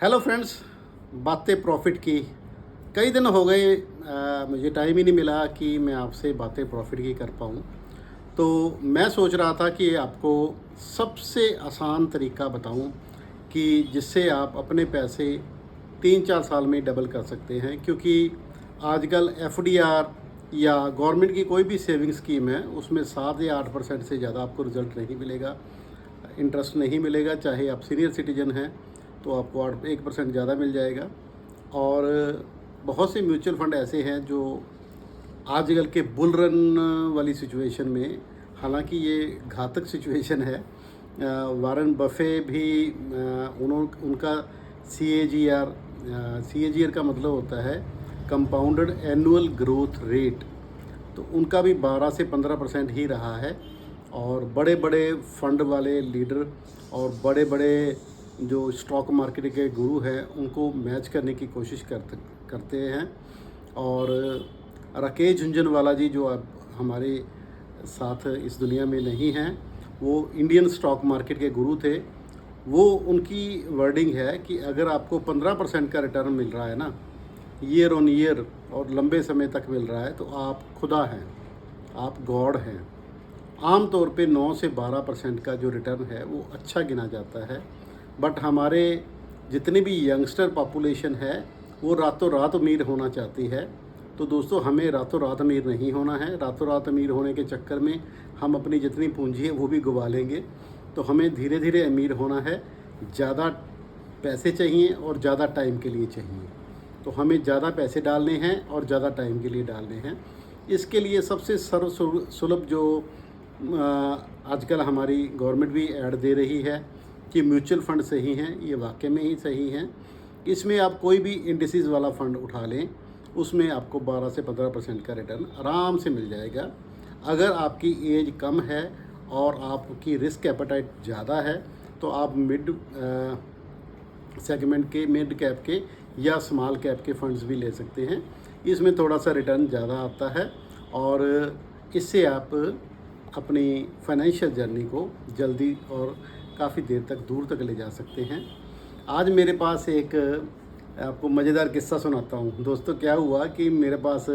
Hello friends, बातें profit की। कई दिन हो गए, मुझे टाइम ही नहीं मिला कि मैं आपसे बातें प्रॉफिट की कर पाऊँ। तो मैं सोच रहा था कि आपको सबसे आसान तरीका बताऊँ कि जिससे आप अपने पैसे 3-4 साल में डबल कर सकते हैं। क्योंकि आजकल एफडीआर या गवर्नमेंट की कोई भी सेविंग स्कीम है, उसमें 7 या 8% से ज़्यादा आपको रिज़ल्ट नहीं मिलेगा, इंटरेस्ट नहीं मिलेगा। चाहे आप सीनियर सिटीजन हैं तो आपको 1% ज़्यादा मिल जाएगा। और बहुत से म्यूचुअल फंड ऐसे हैं जो आजकल के बुल रन वाली सिचुएशन में, हालांकि ये घातक सिचुएशन है। वारन बफे भी उनका सी ए जी आर का मतलब होता है कंपाउंडेड एनुअल ग्रोथ रेट, तो उनका भी 12 से 15% ही रहा है। और बड़े बड़े फंड वाले लीडर और बड़े बड़े जो स्टॉक मार्केट के गुरु हैं उनको मैच करने की कोशिश करते हैं। और राकेश झुनझुनवाला जी, जो अब हमारे साथ इस दुनिया में नहीं हैं, वो इंडियन स्टॉक मार्केट के गुरु थे। वो उनकी वर्डिंग है कि अगर आपको 15% का रिटर्न मिल रहा है ना, ईयर ऑन ईयर, और लंबे समय तक मिल रहा है, तो आप खुदा हैं, आप गॉड हैं। आम तौर पे 9 से 12% का जो रिटर्न है वो अच्छा गिना जाता है। बट हमारे जितनी भी यंगस्टर पॉपुलेशन है वो रातों रात अमीर होना चाहती है। तो दोस्तों, हमें रातों रात अमीर नहीं होना है। रातों रात अमीर होने के चक्कर में हम अपनी जितनी पूंजी है वो भी गंवा लेंगे। तो हमें धीरे धीरे अमीर होना है। ज़्यादा पैसे चाहिए और ज़्यादा टाइम के लिए चाहिए। तो हमें ज़्यादा पैसे डालने हैं और ज़्यादा टाइम के लिए डालने हैं। इसके लिए सबसे सुलभ जो आजकल हमारी गवर्नमेंट भी ऐड दे रही है कि म्यूचुअल फ़ंड सही हैं, ये वाकई में ही सही हैं। इसमें आप कोई भी इंडिसेस वाला फ़ंड उठा लें, उसमें आपको 12 से 15% का रिटर्न आराम से मिल जाएगा। अगर आपकी एज कम है और आपकी रिस्क एपेटाइट ज़्यादा है तो आप मिड सेगमेंट के, मिड कैप के या स्मॉल कैप के फंड्स भी ले सकते हैं। इसमें थोड़ा सा रिटर्न ज़्यादा आता है और इससे आप अपनी फाइनेंशियल जर्नी को जल्दी और काफ़ी देर तक, दूर तक ले जा सकते हैं। आज मेरे पास एक आपको मज़ेदार किस्सा सुनाता हूँ। दोस्तों, क्या हुआ कि मेरे पास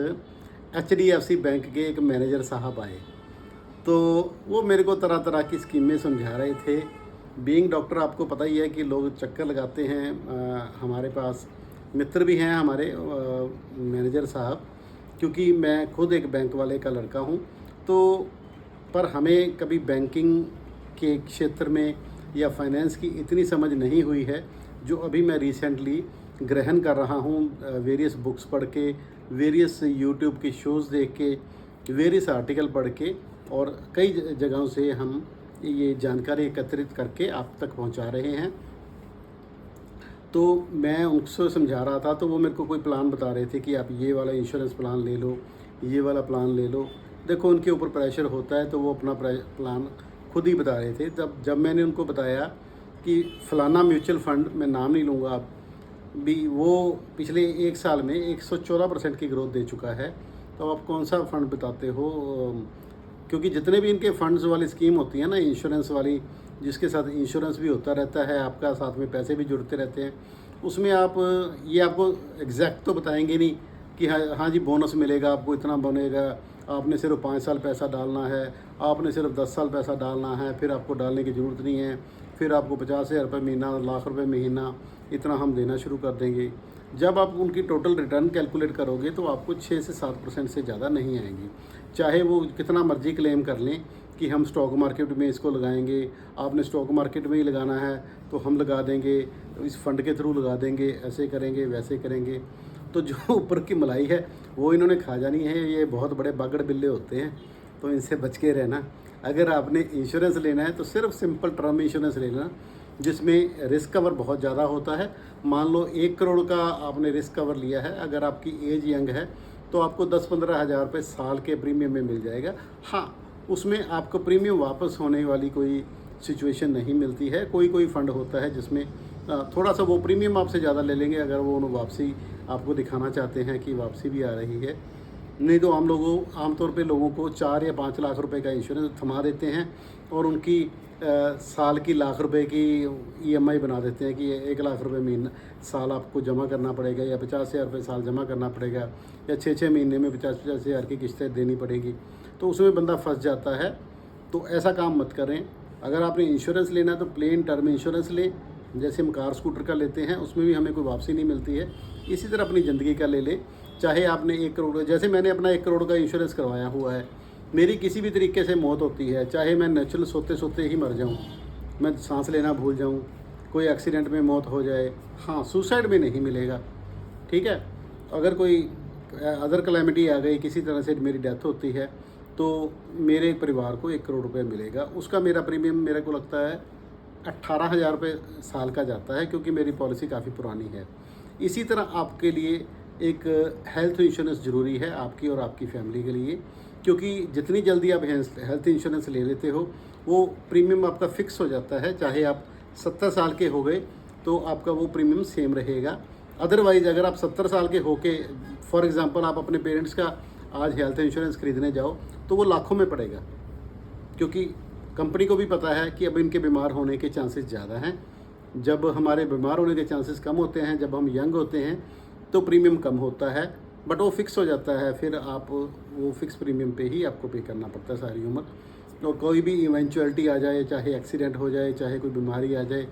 HDFC बैंक के एक मैनेजर साहब आए। तो वो मेरे को तरह तरह की स्कीमें समझा रहे थे। बीइंग डॉक्टर, आपको पता ही है कि लोग चक्कर लगाते हैं। हमारे पास मित्र भी हैं हमारे मैनेजर साहब, क्योंकि मैं खुद एक बैंक वाले का लड़का हूँ। तो पर हमें कभी बैंकिंग के क्षेत्र में या फाइनेंस की इतनी समझ नहीं हुई है जो अभी मैं रिसेंटली ग्रहण कर रहा हूँ। वेरियस बुक्स पढ़ के, वेरियस यूट्यूब के शोज़ देख के, वेरियस आर्टिकल पढ़ के, और कई जगहों से हम ये जानकारी एकत्रित करके आप तक पहुँचा रहे हैं। तो मैं उनसे समझा रहा था, तो वो मेरे को कोई प्लान बता रहे थे कि आप ये वाला इंश्योरेंस प्लान ले लो, ये वाला प्लान ले लो। देखो, उनके ऊपर प्रेशर होता है तो वो अपना प्लान खुद ही बता रहे थे। जब मैंने उनको बताया कि फ़लाना म्यूचुअल फ़ंड, मैं नाम नहीं लूँगा आप भी, वो पिछले 1 साल में 114% की ग्रोथ दे चुका है, तो आप कौन सा फ़ंड बताते हो? क्योंकि जितने भी इनके फंड्स वाली स्कीम होती है ना, इंश्योरेंस वाली, जिसके साथ इंश्योरेंस भी होता रहता है आपका, साथ में पैसे भी जुड़ते रहते हैं, उसमें आप ये आपको एग्जैक्ट तो बताएंगे नहीं कि हाँ जी बोनस मिलेगा, आपको इतना बनेगा, आपने सिर्फ 5 साल पैसा डालना है, आपने सिर्फ 10 साल पैसा डालना है, फिर आपको डालने की ज़रूरत नहीं है, फिर आपको 50,000 रुपये महीना, लाख रुपये महीना, इतना हम देना शुरू कर देंगे। जब आप उनकी टोटल रिटर्न कैलकुलेट करोगे तो आपको 6 से 7% से ज़्यादा नहीं आएंगी। चाहे वो कितना मर्जी क्लेम कर लें कि हम स्टॉक मार्केट में इसको लगाएंगे, आपने स्टॉक मार्केट में ही लगाना है तो हम लगा देंगे, इस फंड के थ्रू लगा देंगे, ऐसे करेंगे, वैसे करेंगे। तो जो ऊपर की मलाई है वो इन्होंने खा जानी है। ये बहुत बड़े बागड़ बिल्ले होते हैं, तो इनसे बच के रहना। अगर आपने इंश्योरेंस लेना है तो सिर्फ सिंपल टर्म इंश्योरेंस लेना, जिसमें रिस्क कवर बहुत ज़्यादा होता है। मान लो 1 करोड़ का आपने रिस्क कवर लिया है, अगर आपकी एज यंग है तो आपको 10-15 हज़ार रुपये साल के प्रीमियम में मिल जाएगा। हाँ, उसमें आपको प्रीमियम वापस होने वाली कोई सिचुएशन नहीं मिलती है। कोई कोई फ़ंड होता है जिसमें थोड़ा सा वो प्रीमियम आपसे ज़्यादा ले लेंगे, अगर वो वापसी आपको दिखाना चाहते हैं कि वापसी भी आ रही है। नहीं तो आमतौर पे लोगों को 4 या 5 लाख रुपए का इंश्योरेंस थमा देते हैं और उनकी साल की लाख रुपए की ईएमआई बना देते हैं कि 1 लाख रुपए महीना साल आपको जमा करना पड़ेगा, या 50,000 रुपये साल जमा करना पड़ेगा, या 6-6 महीने में 50-50 हज़ार की किस्तें देनी पड़ेगी। तो उसमें बंदा फंस जाता है। तो ऐसा काम मत करें। अगर आपने इंश्योरेंस लेना है तो प्लेन टर्म इंश्योरेंस लें, जैसे हम कार स्कूटर का लेते हैं, उसमें भी हमें कोई वापसी नहीं मिलती है। इसी तरह अपनी ज़िंदगी का ले लें। चाहे आपने 1 करोड़, जैसे मैंने अपना 1 करोड़ का इंश्योरेंस करवाया हुआ है, मेरी किसी भी तरीके से मौत होती है, चाहे मैं नेचुरल सोते सोते ही मर जाऊँ, मैं सांस लेना भूल जाऊँ, कोई एक्सीडेंट में मौत हो जाए, हाँ, सुसाइड में नहीं मिलेगा, ठीक है। अगर कोई अदर कैलेमिटी आ गई, किसी तरह से मेरी डेथ होती है, तो मेरे परिवार को 1 करोड़ रुपए मिलेगा। उसका मेरा प्रीमियम मेरे को लगता है 18,000 रुपये साल का जाता है, क्योंकि मेरी पॉलिसी काफ़ी पुरानी है। इसी तरह आपके लिए एक हेल्थ इंश्योरेंस ज़रूरी है, आपकी और आपकी फैमिली के लिए, क्योंकि जितनी जल्दी आप हेल्थ इंश्योरेंस ले लेते हो, वो प्रीमियम आपका फ़िक्स हो जाता है। चाहे आप 70 साल के हो गए तो आपका वो प्रीमियम सेम रहेगा। अदरवाइज़ अगर आप 70 साल के होके, फॉर एग्ज़ाम्पल आप अपने पेरेंट्स का आज हेल्थ इंश्योरेंस खरीदने जाओ तो वो लाखों में पड़ेगा, क्योंकि कंपनी को भी पता है कि अब इनके बीमार होने के चांसेस ज़्यादा हैं। जब हमारे बीमार होने के चांसेस कम होते हैं, जब हम यंग होते हैं, तो प्रीमियम कम होता है, बट वो फिक्स हो जाता है। फिर आप वो फिक्स प्रीमियम पे ही आपको पे करना पड़ता है सारी उम्र। और कोई भी इवेंचुअलिटी आ जाए, चाहे एक्सीडेंट हो जाए, चाहे कोई बीमारी आ जाए,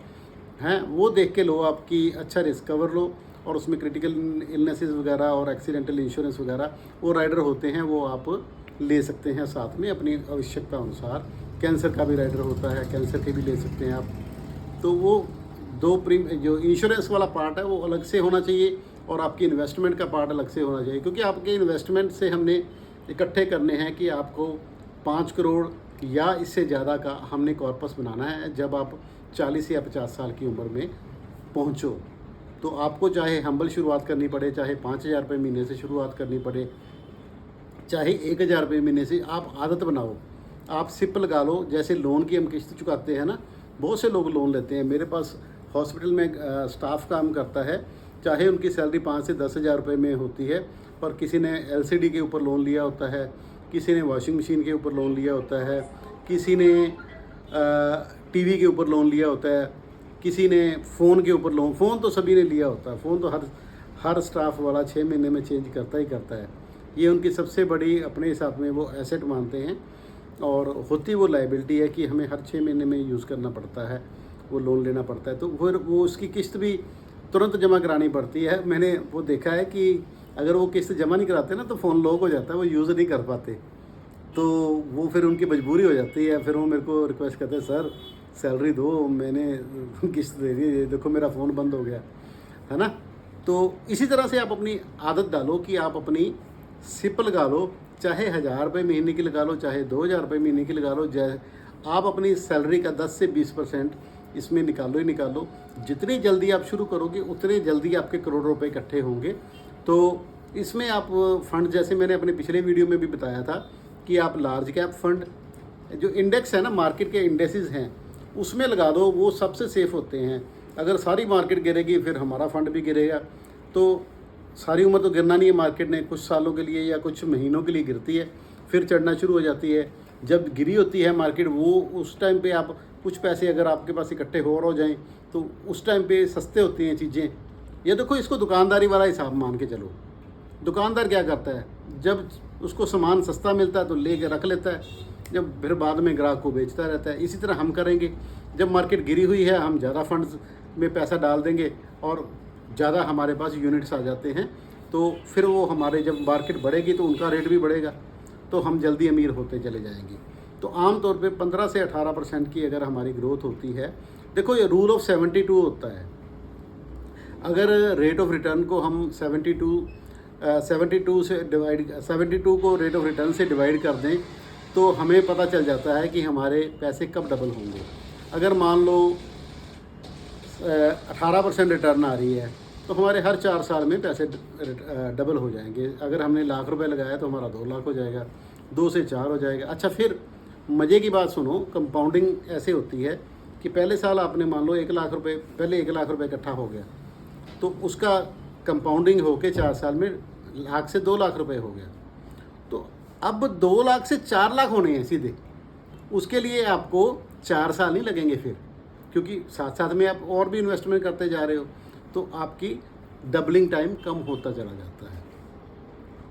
हैं, वो देख के लो, आपकी अच्छा रिस्क कवर लो। और उसमें क्रिटिकल इलनेसेस वगैरह और एक्सीडेंटल इंश्योरेंस वगैरह वो राइडर होते हैं, वो आप ले सकते हैं साथ में अपनी आवश्यकता अनुसार। कैंसर का भी राइडर होता है, कैंसर के भी ले सकते हैं आप। तो वो दो जो इंश्योरेंस वाला पार्ट है वो अलग से होना चाहिए, और आपकी इन्वेस्टमेंट का पार्ट अलग से होना चाहिए, क्योंकि आपके इन्वेस्टमेंट से हमने इकट्ठे करने हैं कि आपको 5 करोड़ या इससे ज़्यादा का हमने कॉर्पस बनाना है जब आप 40 या 50 साल की उम्र में पहुँचो। तो आपको चाहे हम्बल शुरुआत करनी पड़े, चाहे 5,000 रुपये महीने से शुरुआत करनी पड़े, चाहे 1,000 रुपये महीने से, आप आदत बनाओ। आप सिप लगा लो, जैसे लोन की हम किस्त चुकाते हैं ना, बहुत से लोग लोन लेते हैं। मेरे पास हॉस्पिटल में स्टाफ काम करता है, चाहे उनकी सैलरी 5 से 10,000 रुपये में होती है, पर किसी ने एलसीडी के ऊपर लोन लिया होता है, किसी ने वॉशिंग मशीन के ऊपर लोन लिया होता है, किसी ने टीवी के ऊपर लोन लिया होता है, किसी ने फ़ोन के ऊपर लोन, फ़ोन तो सभी ने लिया होता है। फ़ोन तो हर स्टाफ वाला 6 महीने में चेंज करता ही करता है। ये उनकी सबसे बड़ी अपने हिसाब में वो एसेट मानते हैं, और होती वो लायबिलिटी है कि हमें हर 6 महीने में यूज़ करना पड़ता है, वो लोन लेना पड़ता है। तो फिर वो उसकी किस्त भी तुरंत जमा करानी पड़ती है। मैंने वो देखा है कि अगर वो किस्त जमा नहीं कराते ना तो फ़ोन लॉक हो जाता है, वो यूज़ नहीं कर पाते। तो वो फिर उनकी मजबूरी हो जाती है, फिर वो मेरे को रिक्वेस्ट करते हैं, सर सैलरी दो, मैंने किस्त दे दी, ये देखो मेरा फ़ोन बंद हो गया, है ना। तो इसी तरह से आप अपनी आदत डालो कि आप अपनी सिप लगा लो, चाहे 1,000 रुपये महीने की लगा लो, चाहे 2,000 रुपये महीने की लगा लो, आप अपनी सैलरी का 10 से 20% इसमें निकालो ही निकालो। जितनी जल्दी आप शुरू करोगे उतने जल्दी आपके करोड़ रुपए इकट्ठे होंगे। तो इसमें आप फंड, जैसे मैंने अपने पिछले वीडियो में भी बताया था कि आप लार्ज कैप फंड, जो इंडेक्स है ना, मार्केट के इंडेक्सेस हैं, उसमें लगा दो, वो सबसे सेफ़ होते हैं। अगर सारी मार्केट गिरेगी फिर हमारा फंड भी गिरेगा। तो सारी उम्र तो गिरना नहीं है मार्केट ने, कुछ सालों के लिए या कुछ महीनों के लिए गिरती है, फिर चढ़ना शुरू हो जाती है। जब गिरी होती है मार्केट, वो उस टाइम पे आप कुछ पैसे अगर आपके पास इकट्ठे हो जाएं तो उस टाइम पे सस्ते होती हैं चीज़ें। ये देखो, इसको दुकानदारी वाला हिसाब मान के चलो। दुकानदार क्या करता है, जब उसको सामान सस्ता मिलता है तो ले के रख लेता है, जब फिर बाद में ग्राहक को बेचता रहता है। इसी तरह हम करेंगे, जब मार्केट गिरी हुई है हम ज़्यादा फंड्स में पैसा डाल देंगे और ज़्यादा हमारे पास यूनिट्स आ जाते हैं, तो फिर वो हमारे, जब मार्केट बढ़ेगी तो उनका रेट भी बढ़ेगा, तो हम जल्दी अमीर होते चले जाएंगे। तो आम तौर पे 15 से 18% की अगर हमारी ग्रोथ होती है, देखो ये रूल ऑफ 72 होता है। अगर रेट ऑफ रिटर्न को हम 72 से डिवाइड, 72 को रेट ऑफ रिटर्न से डिवाइड कर दें तो हमें पता चल जाता है कि हमारे पैसे कब डबल होंगे। अगर मान लो 18% रिटर्न आ रही है तो हमारे हर 4 साल में पैसे डबल हो जाएंगे। अगर हमने लाख रुपए लगाया तो हमारा 2 लाख हो जाएगा, 2 से 4 हो जाएगा। अच्छा, फिर मज़े की बात सुनो, कंपाउंडिंग ऐसे होती है कि पहले साल आपने मान लो 1 लाख रुपए, पहले 1 लाख रुपए इकट्ठा हो गया, तो उसका कंपाउंडिंग होके 4 साल में लाख से 2 लाख रुपए हो गया। तो अब 2 लाख से 4 लाख होने हैं सीधे। उसके लिए आपको 4 साल नहीं लगेंगे फिर, क्योंकि साथ साथ में आप और भी इन्वेस्टमेंट करते जा रहे हो, तो आपकी डबलिंग टाइम कम होता चला जाता है।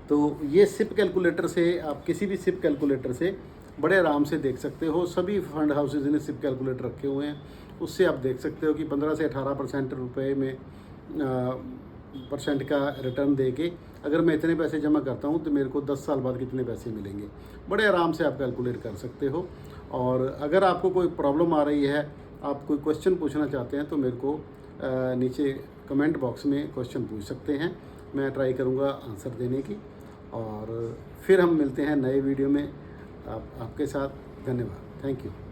तो ये सिप कैलकुलेटर से, आप किसी भी सिप कैलकुलेटर से बड़े आराम से देख सकते हो। सभी फंड हाउसेज ने सिप कैलकुलेटर रखे हुए हैं, उससे आप देख सकते हो कि 15 से 18% रुपए में परसेंट का रिटर्न दे के अगर मैं इतने पैसे जमा करता हूँ तो मेरे को 10 साल बाद कितने पैसे मिलेंगे, बड़े आराम से आप कैलकुलेट कर सकते हो। और अगर आपको कोई प्रॉब्लम आ रही है, आप कोई क्वेश्चन पूछना चाहते हैं, तो मेरे को नीचे कमेंट बॉक्स में क्वेश्चन पूछ सकते हैं, मैं ट्राई करूँगा आंसर देने की। और फिर हम मिलते हैं नए वीडियो में आपके साथ। धन्यवाद, थैंक यू।